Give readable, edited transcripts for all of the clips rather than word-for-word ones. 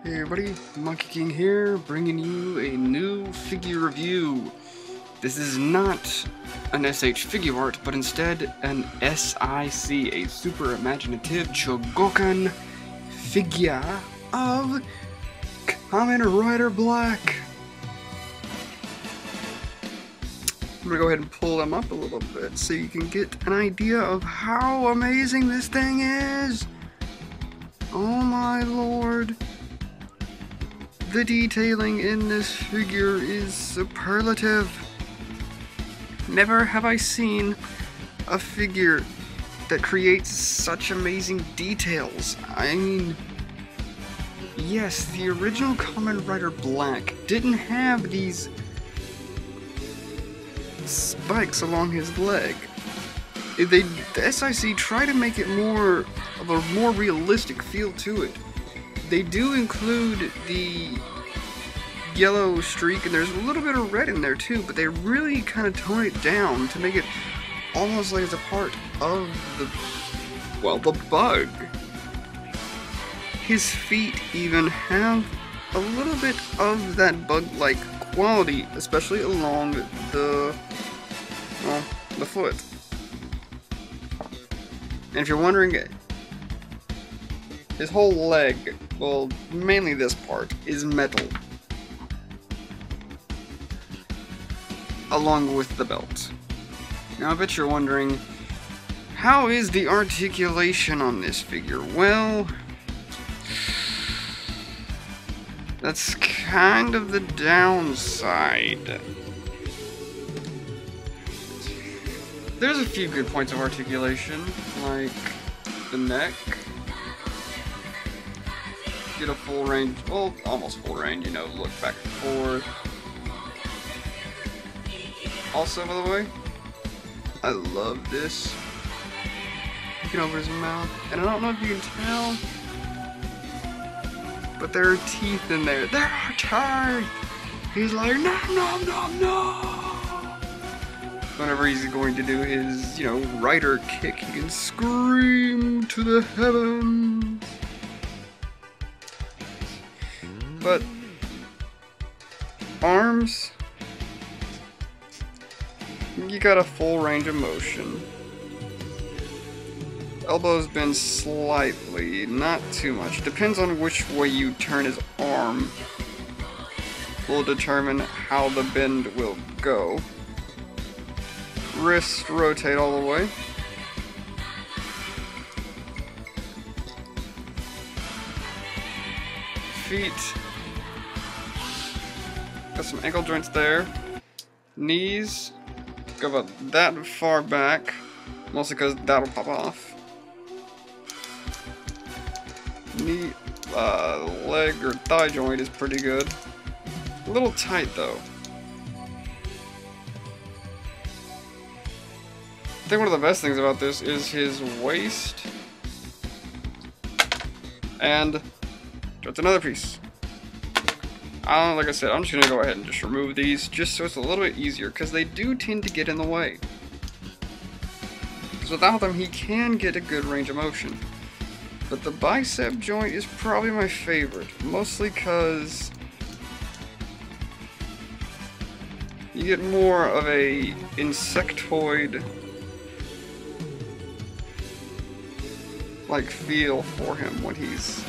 Hey everybody, Monkey King here, bringing you a new figure review. This is not an SH figure art, but instead an SIC, a super imaginative Chogokan figure of Kamen Rider Black. I'm gonna go ahead and pull them up a little bit so you can get an idea of how amazing this thing is. Oh my lord. The detailing in this figure is superlative. Never have I seen a figure that creates such amazing details. I mean, yes, the original Kamen Rider Black didn't have these spikes along his leg. The SIC tried to make it more of a more realistic feel to it. They do include the yellow streak, and there's a little bit of red in there too, but they really kind of tone it down to make it almost like it's a part of the bug. His feet even have a little bit of that bug-like quality, especially along the foot. And if you're wondering, his whole leg, well, mainly this part, is metal. Along with the belt. Now I bet you're wondering, how is the articulation on this figure? Well, that's kind of the downside. There's a few good points of articulation, like the neck. Get a full range, well, almost full range, you know, look back and forth. Also, by the way, I love this. Looking over his mouth, and I don't know if you can tell, but there are teeth in there. There are teeth! He's like, no, no, no, no! Whenever he's going to do his, you know, rider kick, he can scream to the heavens. But arms, you got a full range of motion. Elbows bend slightly, not too much. Depends on which way you turn his arm. Will determine how the bend will go. Wrist rotate all the way. Feet. Got some ankle joints there. Knees go about that far back, mostly because that'll pop off. Knee, leg or thigh joint is pretty good. A little tight though. I think one of the best things about this is his waist. And that's another piece. Like I said, I'm just going to go ahead and just remove these just so it's a little bit easier, because they do tend to get in the way. Because without them, he can get a good range of motion. But the bicep joint is probably my favorite, mostly because you get more of a insectoid like feel for him when he's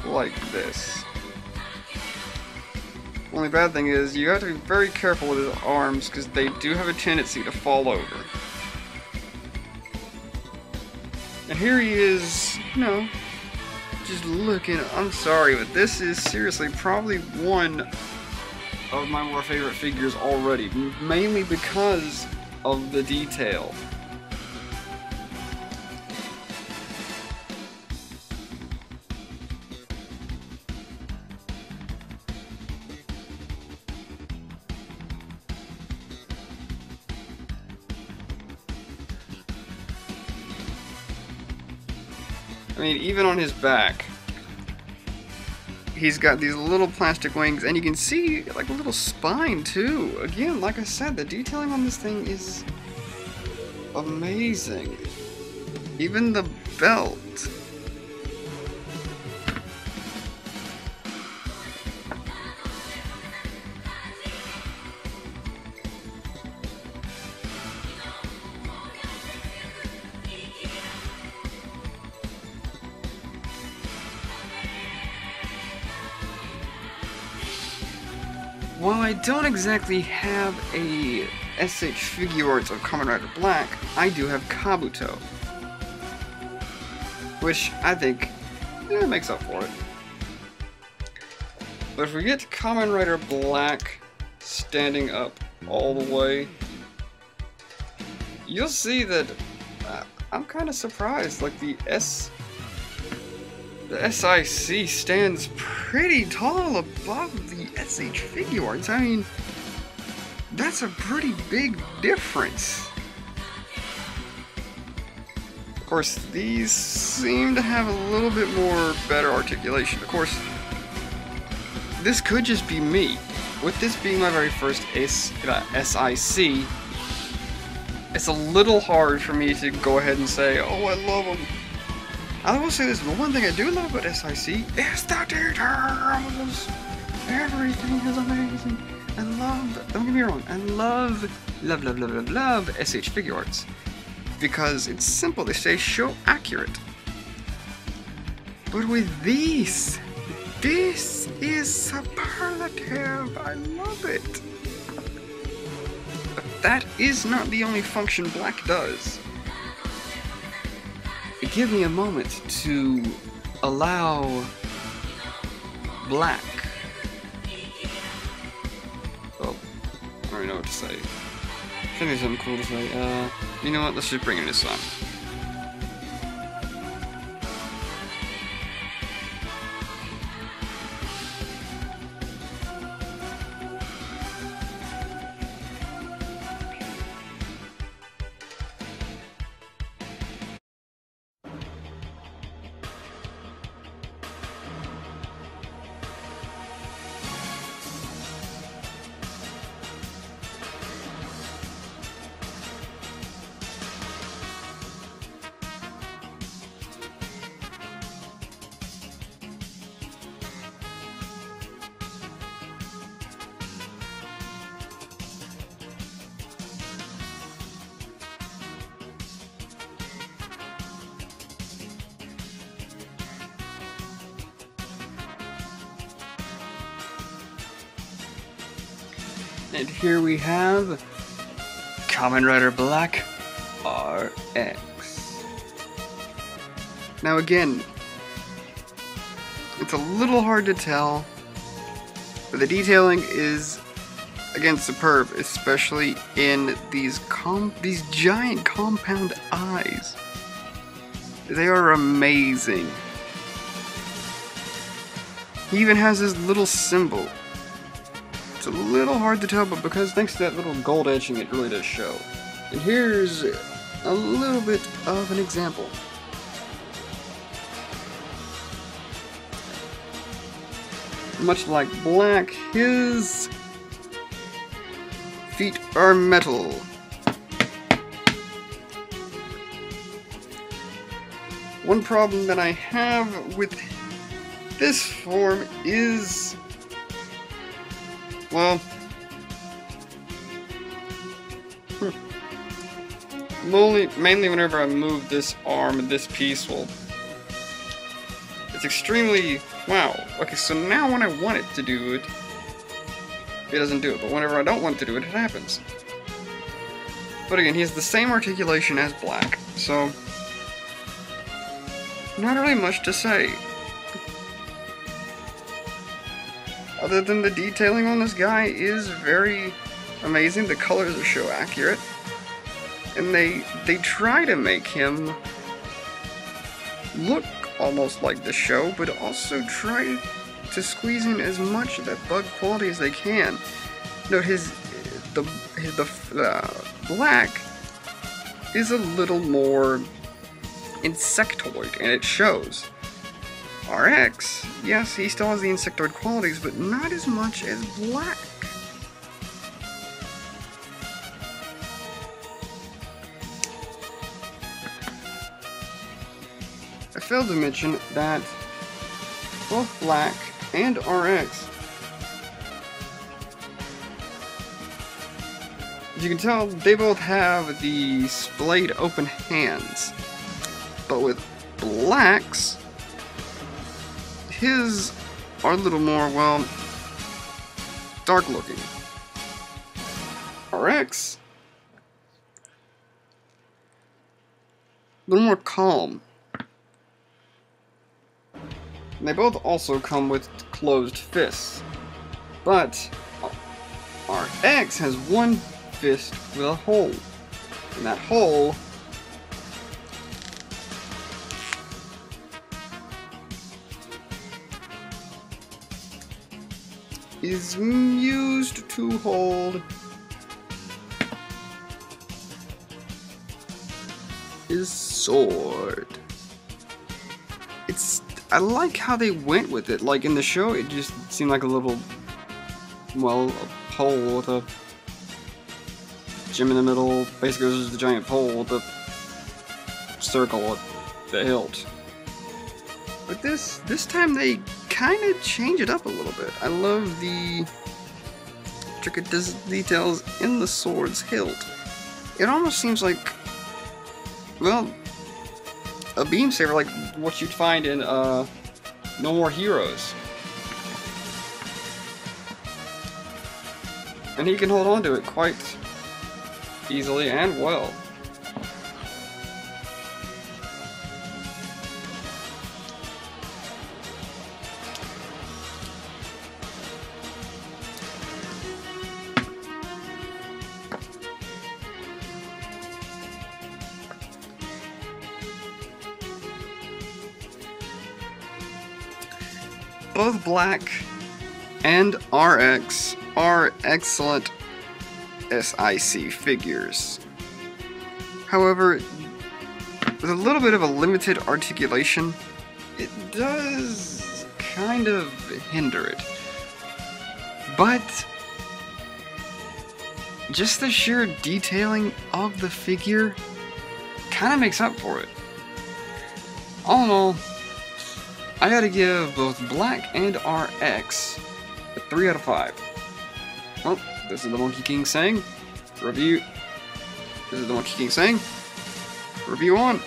like this. Only bad thing is you have to be very careful with his arms, because they do have a tendency to fall over. And here he is, you know, just looking. I'm sorry, but this is seriously probably one of my more favorite figures already, mainly because of the detail. I mean, even on his back, he's got these little plastic wings, and you can see like a little spine too. Again, like I said, the detailing on this thing is amazing. Even the belt. while I don't exactly have a SH figure arts of Kamen Rider Black, I do have Kabuto, which I think makes up for it. But if we get Kamen Rider Black standing up all the way, you'll see that I'm kind of surprised. Like the SIC stands pretty tall above the SH figure arts. I mean, that's a pretty big difference. Of course, these seem to have a little bit more better articulation. Of course, this could just be me. With this being my very first SIC, it's a little hard for me to go ahead and say, oh, I love them. I will say this, the one thing I do love about SIC is the details. Everything is amazing. I love, don't get me wrong, I love SH figure arts. Because it's simple, they stay so accurate. But with these, this is superlative. I love it. But that is not the only function Black does. Give me a moment to allow Black. Oh, I already know what to say. I think there's something cool to say. You know what? Let's just bring in this song. And here we have Kamen Rider Black RX. Now again, it's a little hard to tell, but the detailing is, again, superb, especially in these giant compound eyes. They are amazing. He even has this little symbol. It's a little hard to tell, but because thanks to that little gold edging, it really does show. And here's a little bit of an example. Much like Black, his feet are metal. One problem that I have with this form is, well, mainly whenever I move this arm, this piece will, it's extremely, wow, okay, so now when I want it to do it, it doesn't do it, but whenever I don't want it to do it, it happens. But again, he has the same articulation as Black, so not really much to say. Other than the detailing on this guy is very amazing, the colors are so accurate, and they try to make him look almost like the show, but also try to squeeze in as much of that bug quality as they can. Note the Black is a little more insectoid, and it shows. RX, yes, he still has the insectoid qualities, but not as much as Black. I failed to mention that both Black and RX, as you can tell, they both have the splayed open hands, but with Black's, his are a little more, well, dark looking. RX, a little more calm. And they both also come with closed fists, but RX has one fist with a hole, and that hole is used to hold his sword. I like how they went with it. Like in the show, it just seemed like a little, well, a pole with a gem in the middle. Basically, it was just a giant pole with a circle at the hilt. But this time they kind of change it up a little bit. I love the intricate details in the sword's hilt. It almost seems like, well, a beam saber, like what you'd find in No More Heroes. And he can hold on to it quite easily and well. Both Black and RX are excellent SIC figures. However, with a little bit of a limited articulation, it does kind of hinder it. But just the sheer detailing of the figure kind of makes up for it. All in all, I gotta give both Black and RX a 3 out of 5. Well, this is the Monkey King saying, review. This is the Monkey King saying, review on.